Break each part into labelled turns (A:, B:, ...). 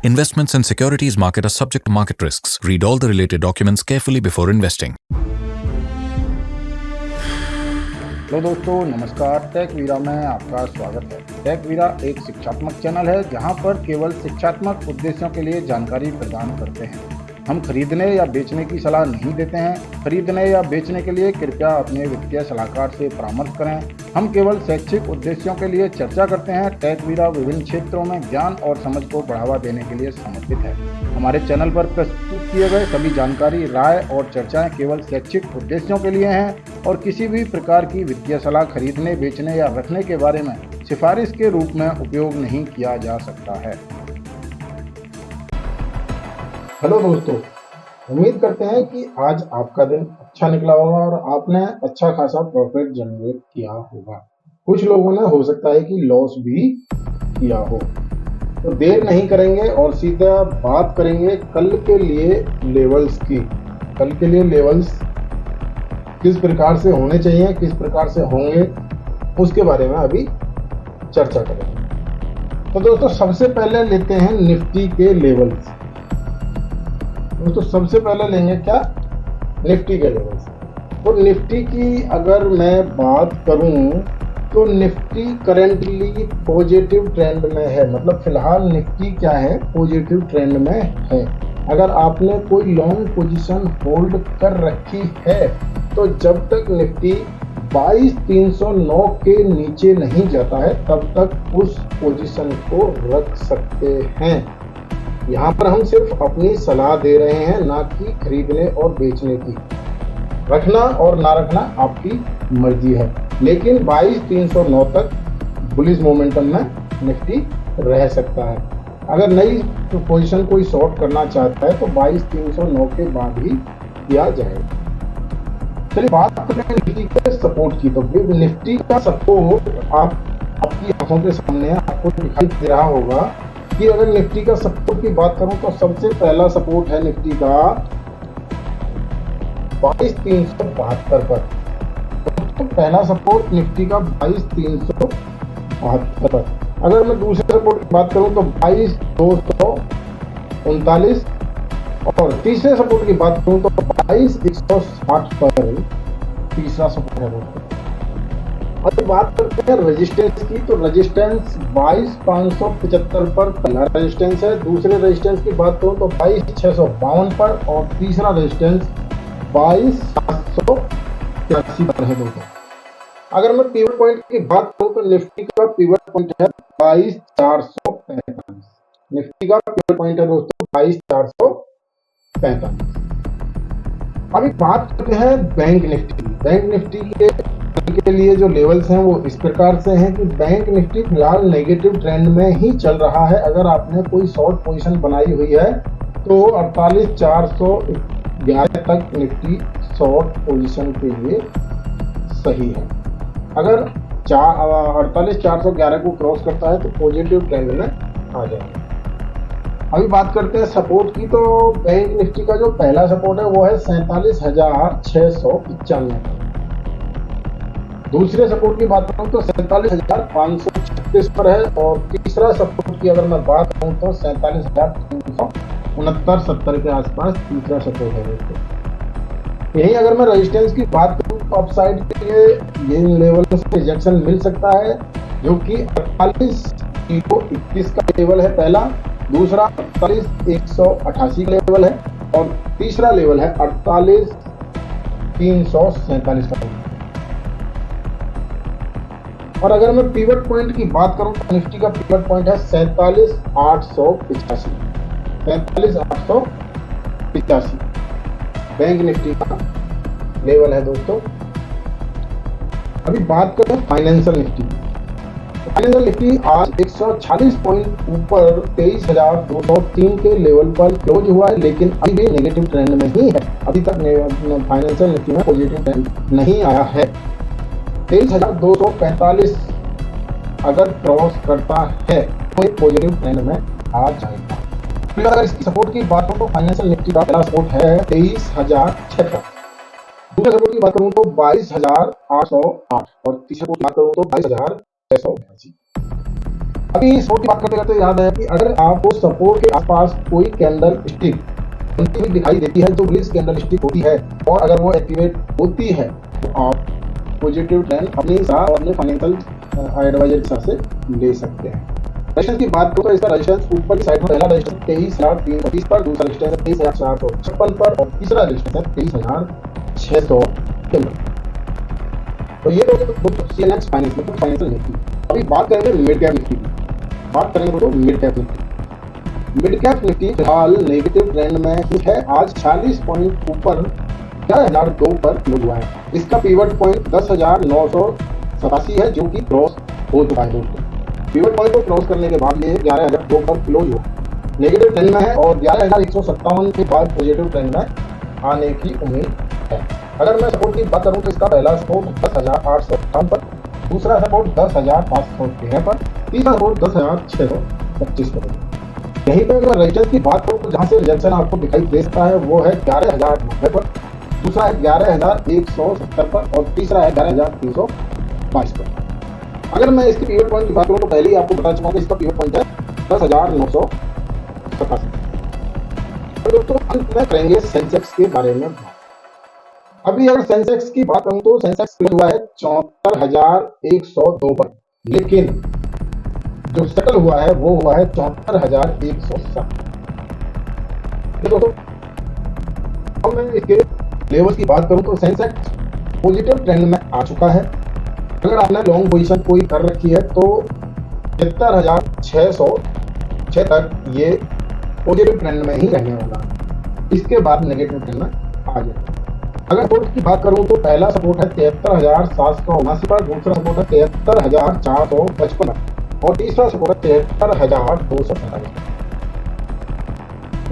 A: Investments in securities market are subject to market risks. Read all the related documents carefully before investing.
B: Hello दोस्तों, नमस्कार। Take वीरा में आपका स्वागत है। Take वीरा एक शिक्षात्मक चैनल है जहां पर केवल शिक्षात्मक उद्देश्यों के लिए जानकारी प्रदान करते हैं। हम खरीदने या बेचने की सलाह नहीं देते हैं। खरीदने या बेचने के लिए कृपया अपने वित्तीय सलाहकार से परामर्श करें। हम केवल शैक्षिक उद्देश्यों के लिए चर्चा करते हैं। टेक वीरा विभिन्न क्षेत्रों में ज्ञान और समझ को बढ़ावा देने के लिए समर्पित है। हमारे चैनल पर प्रस्तुत किए गए सभी जानकारी, राय और चर्चाएं केवल शैक्षिक उद्देश्यों के लिए हैं और किसी भी प्रकार की वित्तीय सलाह खरीदने, बेचने या रखने के बारे में सिफारिश के रूप में उपयोग नहीं किया जा सकता है।
C: हेलो दोस्तों, उम्मीद करते हैं कि आज आपका दिन अच्छा निकला होगा और आपने अच्छा खासा प्रॉफिट जनरेट किया होगा। कुछ लोगों ने हो सकता है कि लॉस भी किया हो। तो देर नहीं करेंगे और सीधा बात करेंगे कल के लिए लेवल्स की। कल के लिए लेवल्स किस प्रकार से होने चाहिए, किस प्रकार से होंगे, उसके बारे में अभी चर्चा करेंगे। तो दोस्तों, सबसे पहले लेते हैं निफ्टी के लेवल्स। दोस्तों, सबसे पहले लेंगे क्या, निफ्टी के लेवल्स। तो निफ्टी की अगर मैं बात करूं तो निफ्टी करेंटली पॉजिटिव ट्रेंड में है। मतलब फिलहाल निफ्टी क्या है, पॉजिटिव ट्रेंड में है। अगर आपने कोई लॉन्ग पोजीशन होल्ड कर रखी है तो जब तक निफ्टी 22,309 के नीचे नहीं जाता है तब तक उस पोजीशन को रख सकते हैं। यहाँ पर हम सिर्फ अपनी सलाह दे रहे हैं, ना कि खरीदने और बेचने की। रखना और ना रखना आपकी मर्जी है, लेकिन 22,309 तक बुलिश मोमेंटम में निफ्टी रह सकता है। अगर नई पोजीशन कोई शॉर्ट करना चाहता है तो 22,309 के बाद ही किया जाएगा। चलिए बात करते हैं निफ्टी के सपोर्ट की। तो निफ्टी का सपोर्ट आपकी आंखों के सामने आपको दिखाई दे रहा होगा कि अगर निफ्टी का सपोर्ट की बात करूं तो सबसे पहला सपोर्ट है निफ्टी का 22,372 पर। तो पहला सपोर्ट निफ्टी का 22,372 पर। अगर मैं दूसरे सपोर्ट की बात करूं तो 22,239 और तीसरे सपोर्ट की बात करूं तो 22,160 पर तीसरा सपोर्ट है दोस्तों। और बात करते हैं रेजिस्टेंस की, तो रेजिस्टेंस 22,575 पर पहला रेजिस्टेंस है। दूसरे रेजिस्टेंस की बात करूं तो 22,652 पर और तीसरा रेजिस्टेंस 22,783 पर है दोस्तों। अगर मैं पिवट पॉइंट की बात करूं तो निफ्टी का पिवट पॉइंट है 22,445। निफ्टी का पिवट पॉइंट है दोस्तों 22,445। अभी बात करते हैं बैंक निफ्टी। बैंक निफ्टी के लिए जो लेवल्स हैं वो इस प्रकार से हैं कि बैंक निफ्टी फिलहाल नेगेटिव ट्रेंड में ही चल रहा है। अगर आपने कोई शॉर्ट पोजीशन बनाई हुई है तो 48,411 तक निफ्टी शॉर्ट पोजीशन के लिए सही है। अगर 48,411 को क्रॉस करता है तो पॉजिटिव ट्रेंड में आ जाएगा। अभी बात करते हैं सपोर्ट की। तो बैंक निफ्टी का जो पहला सपोर्ट है वो है 47,695। दूसरे सपोर्ट की बात करूं तो 47,536 पर है और तीसरा सपोर्ट की अगर मैं बात करूं तो 47,369-70 के आसपास तीसरा सपोर्ट है दोस्तों। यही अगर मैं रेजिस्टेंस की बात करूं तो अपसाइड के लिए ये लेवल से रिजेक्शन मिल सकता है, जो कि 48,21 का लेवल है पहला, दूसरा 48,188 का लेवल है और तीसरा लेवल है 48,347 का। और अगर मैं पिवट पॉइंट की बात करूं तो निफ्टी का पिवट पॉइंट है 47,885। 47,885 बैंक निफ्टी का लेवल है दोस्तों। अभी बात करें फाइनेंशियल निफ्टी। फाइनेंशियल निफ्टी आज 140 पॉइंट ऊपर 23,203 के लेवल पर क्लोज हुआ है, लेकिन अभी भी नेगेटिव ट्रेंड में ही है। अभी तक फाइनेंशियल निफ्टी में पॉजिटिव ट्रेंड नहीं आया है। 23,245 अगर क्रॉस करता है तो एक पॉजिटिव ट्रेंड में आ जाएगा। फिर अगर इसकी सपोर्ट की बात करूं तो फाइनेंशियल निफ्टी का पहला सपोर्ट है 23,006। दूसरे सपोर्ट की बात करूं तो 22,808 और तीसरे सपोर्ट की बात करूं तो 22,682। अभी सपोर्ट की बात करते करते याद आया कि अगर आपको सपोर्ट के आसपास कोई कैंडल स्टिक बनती हुई दिखाई देती है जो बुलिश कैंडल स्टिक होती है और अगर वो एक्टिवेट होती है तो आप पॉजिटिव ट्रेंड अपनी सलाह और अपने फाइनेंशियल एडवाइजर के हिसाब से ले सकते हैं। रेजिस्टेंस की बात करूं तो इसका रेजिस्टेंस ऊपर की साइड में पहला रेजिस्टेंस 23,330 पर, दूसरा रेजिस्टेंस 23,456 पर और तीसरा रेजिस्टेंस 23,600 के अंदर। तो ये तो सीएनएक्स फाइनेंशियल निफ्टी। अभी बात करेंगे मिड कैप निफ्टी की। बात करेंगे तो mid cap Nifty. Mid cap Nifty फिलहाल नेगेटिव ट्रेंड में ही है। आज 40 पॉइंट ऊपर 11,002 पर क्लोज हुआ है। इसका पिवट पॉइंट 10,987 है जो कि क्रॉस हो चुका है दोस्तों। पिवट पॉइंट को क्रॉस करने के बाद ये 11,002 पर क्लोज हुआ, नेगेटिव ट्रेंड में है और 11,157 के बाद पॉजिटिव ट्रेंड में आने की उम्मीद है। अगर मैं सपोर्ट की बात करूं तो इसका पहला सपोर्ट 10,858 पर, दूसरा सपोर्ट 10,513 पर, तीसरा सपोर्ट 10,625 पर। यहीं पर अगर रेजिस्टेंस की बात करूं तो जहां से रिजेक्शन आपको दिखाई दे सकता है वो है 11,090 पर, दूसरा है 11,170 पर और तीसरा है 11,322 पर। अगर मैं इसकी पिवट पॉइंट की बात करूं तो पहले ही आपको बता चुका हूं कि इसका पिवट पॉइंट है 10,987। तो दोस्तों अंत में करेंगे सेंसेक्स के बारे में बात। अभी अगर सेंसेक्स की बात करूं तो सेंसेक्स क्लोज हुआ है 74,102 पर, लेकिन जो सेटल हुआ है वो हुआ है 74,107। दोस्तों अब मैं इसके लेवल्स की बात करूं तो सेंसेक्स पॉजिटिव ट्रेंड में आ चुका है। अगर आपने लॉन्ग पोजीशन कोई कर रखी है तो 73,606 तक ये पॉजिटिव ट्रेंड में ही रहने वाला है। इसके बाद नेगेटिव ट्रेंड में आ जाए। अगर सपोर्ट की बात करूं तो पहला सपोर्ट है 73,779 पर, दूसरा सपोर्ट है 73,455 और तीसरा सपोर्ट है 73,247।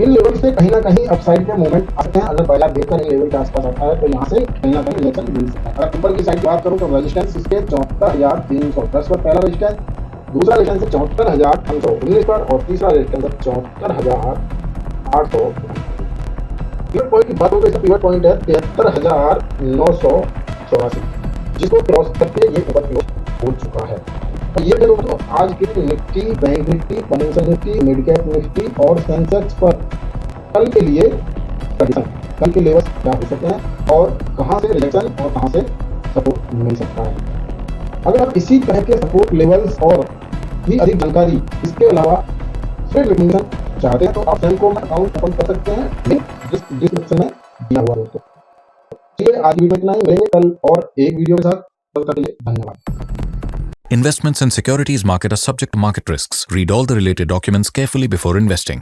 C: इन लेवल से कहीं ना कहीं अपसाइड के मूवमेंट आ सकते हैं। अगर बाजार देखकर इन लेवल के आसपास आता है तो यहाँ से कहीं ना कहीं रिएक्शन मिल सकता है। अगर ऊपर की साइड की बात करूँ तो रेजिस्टेंस इसके 74,310 पर पहला रेजिस्टेंस, दूसरा रेजिस्टेंस है 74,519 पर और तीसरा रेजिस्टेंस है 74,800। पिवट पॉइंट की बात करूँ तो इसका पिवट पॉइंट है 73,984 जिसको क्रॉस करके ये ऊपर क्लोज हो चुका है। तो ये थे दोस्तों आज के Nifty, bank Nifty, financial Nifty, mid cap Nifty और सेंसेक्स पर कल के लिए कंडीशन, कल के लेवल्स क्या हो सकते हैं और कहां से रिजेक्शन और कहां से सपोर्ट मिल सकता है। अगर आप इसी तरह के सपोर्ट लेवल्स और भी अधिक जानकारी इसके अलावा स्ट्रेट रिकमेंडेशन चाहते हैं तो आप सेंको में अकाउंट ओपन कर सकते हैं, लिंक डिस्क्रिप्शन में दिया हुआ दोस्तों। चलिए आज वीडियो इतना ही, मिलेंगे कल और एक वीडियो के साथ। तब तक के लिए धन्यवाद।
A: Investments in securities market are subject to market risks. Read all the related documents carefully before investing.